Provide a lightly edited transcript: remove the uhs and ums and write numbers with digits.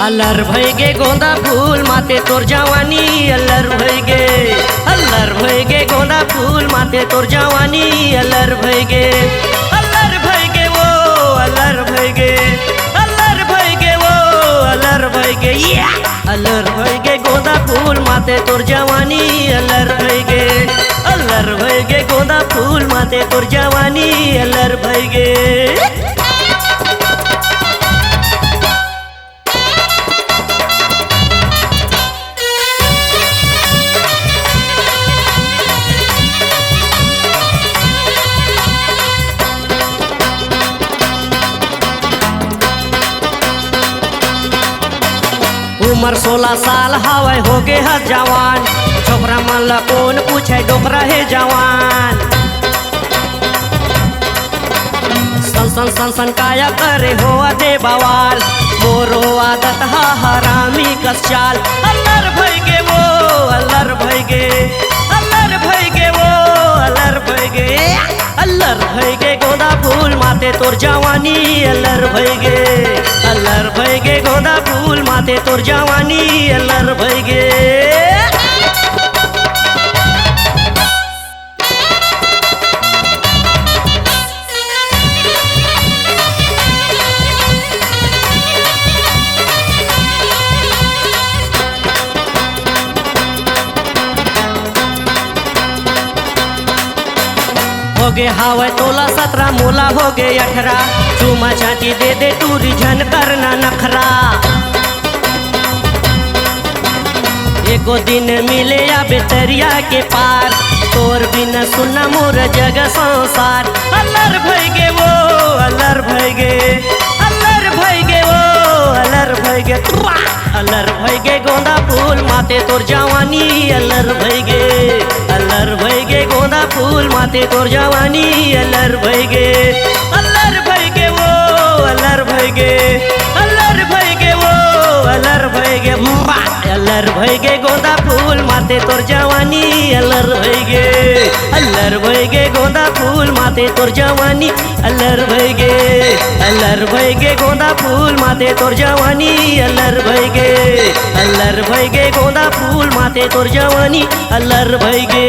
अल्लर भई गे गोंदा फूल माते तोर जवानी अल्लर भई गे गोंदा फूल माते तोर जवानी अल्लर भई गे वो अल्लर भई गे वो अल्लर भई गे अल्लर भई गे गोंदा फूल माते तोर जवानी अल्लर भई गे गोंदा फूल माते तोर जवानी अल्लर भई गे। उमर 16 साल हवय हो गे ह जवान, छोकरा मन ला कौन पूछे डोकरा है जवान। सन सन काया करे हो दे बवाल, मोरो आदत हा हरामी कस चाल। अल्लर भई गे वो अल्लर भई गे वो अल्लर भई गे गोंदा फूल माते तोर जवानी अल्लर भई गे गोंदा फूल माते तोर जवानी अल्लर भई गे। हो गे हावय तोला 17 मोला हो गे 18, चूमा चाटी दे दे टूरी झन करना नखरा। एको दिन मिले या बेतरिया के पार, तोर बिना सुना मोर जग संसार। अल्लर भई गे वो अल्लर भई गे वो अल्लर भई गे अल्लर भई गे गोंदा फूल माते तोर जवानी अल्लर भई गे गोंदा फूल माते तोर जवानी अल्लर भई गे वो अल्लर भई गे वो अल्लर भई गे गोंदा फूल माते तोर जवानी अल्लर भई गे गोंदा फूल माते तोर जवानी अल्लर भई गे गोंदा फूल माते तोर जवानी अल्लर भई गे गोंदा फूल माते तोर जवानी अल्लर भई गे।